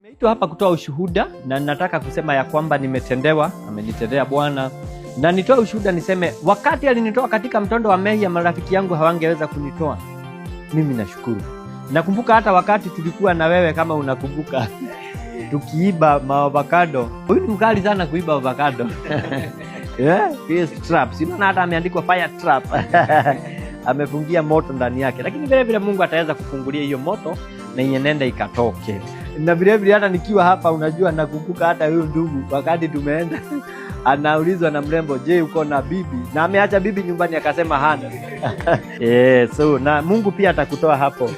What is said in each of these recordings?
Nimeitwa hapa kutoa ushuhuda na nataka kusema ya kwamba nimetendewa, amenitendea Bwana. Na nitoa ushuhuda niseme wakati alinitoa katika mtondo wa mehi ya marafiki yangu hawangeweza kunitoa. Mimi nashukuru. Nakumbuka hata wakati tulikuwa na wewe kama unakumbuka. Tukiiba maavocado. Huyu ni mkali sana kuiba avocado. Yeah, fire trap. Sina hata ameandikwa fire trap. Amefungia moto ndani yake. Lakini vile vile Mungu ataweza kufungulia hiyo moto na ienende ikatoke. Na vile vile hata nikiwa hapa unajua nakumbuka hata huyo ndugu wakati tumeenda anaulizwa na mrembo, je, uko na bibi? Na ameacha bibi nyumbani akasema hana. So na Mungu pia atakutoa hapo.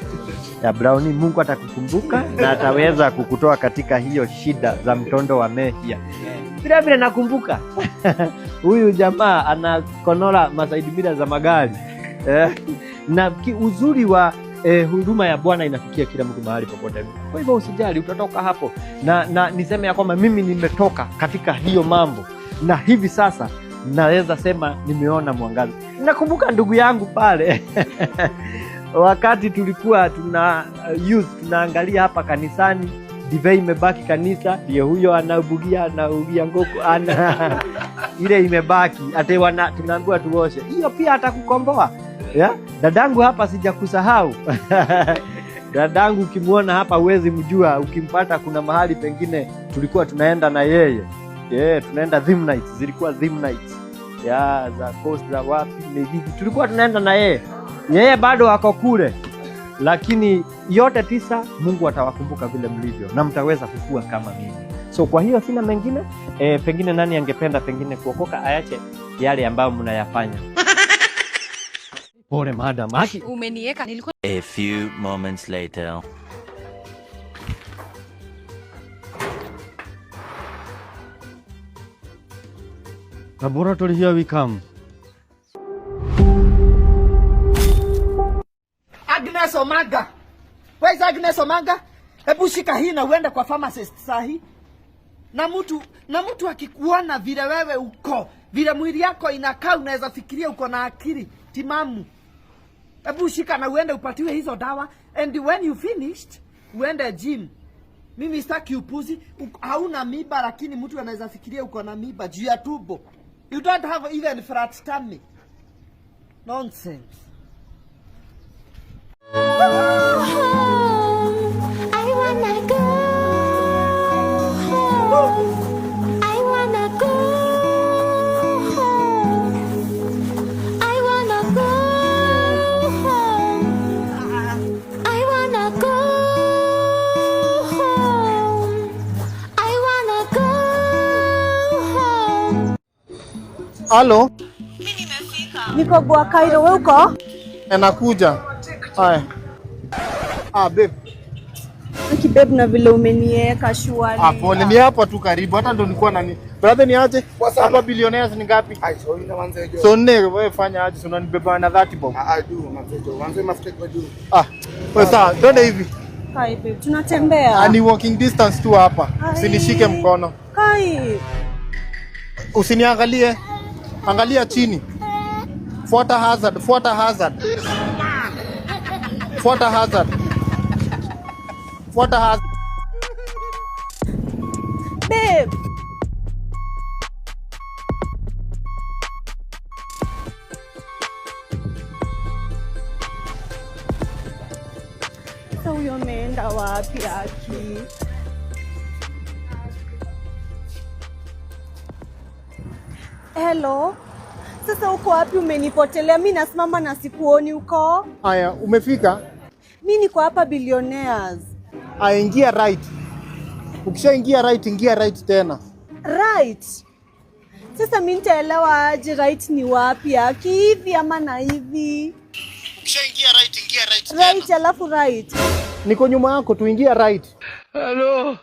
Ya Brownie, Mungu atakukumbuka na ataweza kukutoa katika hiyo shida za mtondo wa mehia. Vile vile nakumbuka huyu jamaa anakonora masaidi bila za magari. Na uzuri wa huduma ya Bwana inafikia kila mtu mahali popote. Kwa hivyo usijali, utatoka hapo. Na niseme ya kwamba mimi nimetoka katika hiyo mambo. Na hivi sasa naweza sema nimeona mwangaza. Nakumbuka ndugu yangu pale wakati tulikuwa tunaangalia hapa kanisani, divai imebaki kanisa, ndio huyo anaubugia ngoko ile imebaki, ate tunaambiwa tuoshe. Hiyo pia atakukomboa. Yeah? Dadangu hapa sijakusahau. Dadangu ukimuona hapa huwezi mjua, ukimpata kuna mahali pengine tulikuwa tunaenda na yeye. Tunaenda theme nights, zilikuwa theme nights. Za coast za wapi Megidi. Tulikuwa tunaenda na yeye. Yeye bado ako kule. Lakini yote 9 Mungu atawakumbuka vile mlivyo na mtaweza kukua kama mimi. So kwa hiyo sina mengine, pengine nani angependa pengine kuokoka aache yale ambayo mnayafanya. Pole madam. Umenieka nilikuwa. A few moments later. Laboratory, here we come. Agnes Omanga. Where is Agnes Omanga? Hebu shika hii na uende kwa pharmacist sahi. Na mtu akikuona vile wewe uko, vile mwili yako inakaa, unaweza fikiria uko na akili timamu. Hebu shika na uende upatiwe hizo dawa, and when you finished uende gym. Mimi sitaki upuzi. Hauna miba lakini mtu anaweza fikiria uko na miba juu ya tumbo. You don't have even flat stomach. Nonsense. I wanna go home. I wanna go home. I wanna go home. I wanna go home. I wanna go home. Halo? Mimi nimefika. Niko Bwa Kairo, wewe uko? Nakuja. Haya. Babe. Aki babe, na vile umenieka shwari. Pole, ni hapa tu karibu. Hata ndo nilikuwa nani. Brother, ni aje? Hapa billionaires ni ngapi? So nne, wewe fanya aje? Unanibeba na 30 bob. Do manzejo. Wanze mafuta kwa juu. Wewe sawa, twende hivi. Kai babe, tunatembea. Ni walking distance tu hapa. Usinishike mkono. Kai. Usiniangalie. Angalia chini. Fuata hazard. Fuata hazard. Babe. Sasa huyo ameenda wapi Aki? Hello. Sasa uko wapi? Umenipotelea. Mimi nasimama na sikuoni uko. Haya, umefika? Mimi niko hapa Billionaires. Ingia right. Ukishaingia right, ingia right tena. Right. Sasa mimi nitaelewa aje right ni wapi Aki? Hivi ama na hivi? Ukishaingia right, ingia right tena. Right alafu right. Niko nyuma yako, tuingia right. Hello.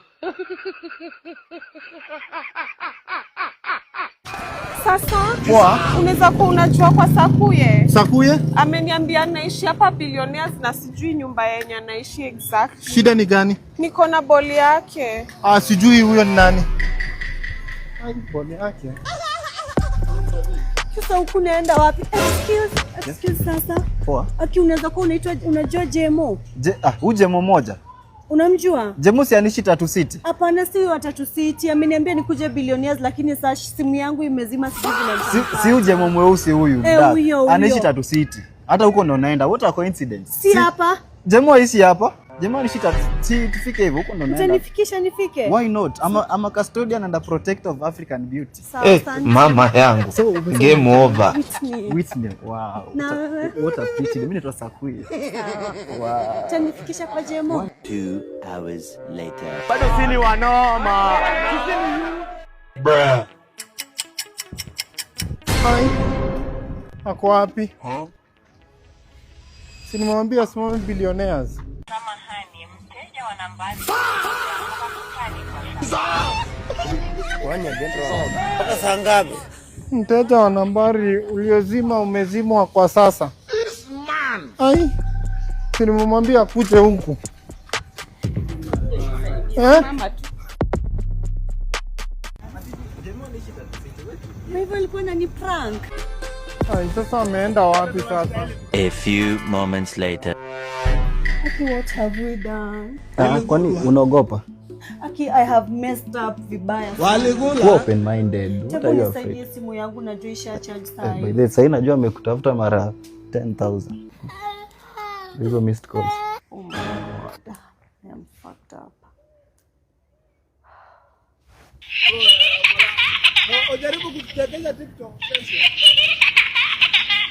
Sasa unaweza kuwa unajua kwa Sakuye? Sakuye? Ameniambia naishi hapa Billionaires na sijui nyumba yenye anaishi exactly. Shida ni gani? Niko na boli yake. Sijui huyo ni nani. Boli yake. Sasa huku naenda wapi? Excuse sasa. Poa. Aki unaweza kuwa unajua Jemo? Huyu Jemo moja. Unamjua? Jemusi anishi Tatu City. Hapana, si wa Tatu City. Ameniambia nikuje Billionaires lakini sasa simu yangu imezima sijui vile. Si ujemo mweusi huyu. Huyo. Anishi Tatu City. Hata huko ndo naenda. What a coincidence. Si hapa. Jemo aishi hapa. Jemo anishi Tatu City, tufike hivyo huko ndo naenda. Utanifikisha nifike? Why not? I'm a custodian and a protector of African beauty. Mama yangu. So, game over. Whitney. Wow. What a pity. Mimi nitoa Sakuye. Wow. Utanifikisha kwa Jemo? 2 hours later. Bado sini wanoma. Bruh. Hai. Ako wapi? Si nimwambia simame Billionaires. Samahani, mteja wa nambari. Mteja wa nambari uliozima umezimwa kwa sasa. Ai. Si nimwambia kuje huku. Hivyo alikuwa ni prank. Ai, sasa ameenda wapi sasa? A few moments later. Aki, what have we done? Kwani unaogopa? Aki, I have messed up vibaya. Open minded. What are you afraid? Nisaidie simu yangu na juu isha charge saa hii. By the way, sasa najua amekutafuta mara 10,000. Hizo missed calls. Oh my God. I am fucked up.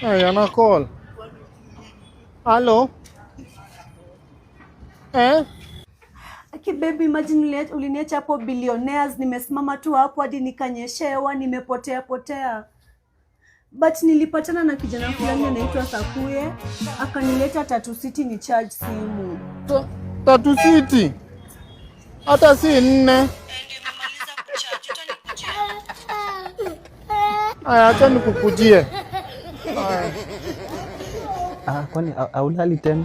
Ay, ana call. Hello? Aki baby, imagine uliniacha hapo Billionaires, nimesimama tu hapo hadi nikanyeshewa, nimepotea. But nilipatana na kijana fulani anaitwa Sakuye, akanileta Tatu City ni charge simu. Tatu City? Hata si 4. Nimemaliza kucharge, utanikujia. Aya, acha nikukujie. Kwani aulali tena?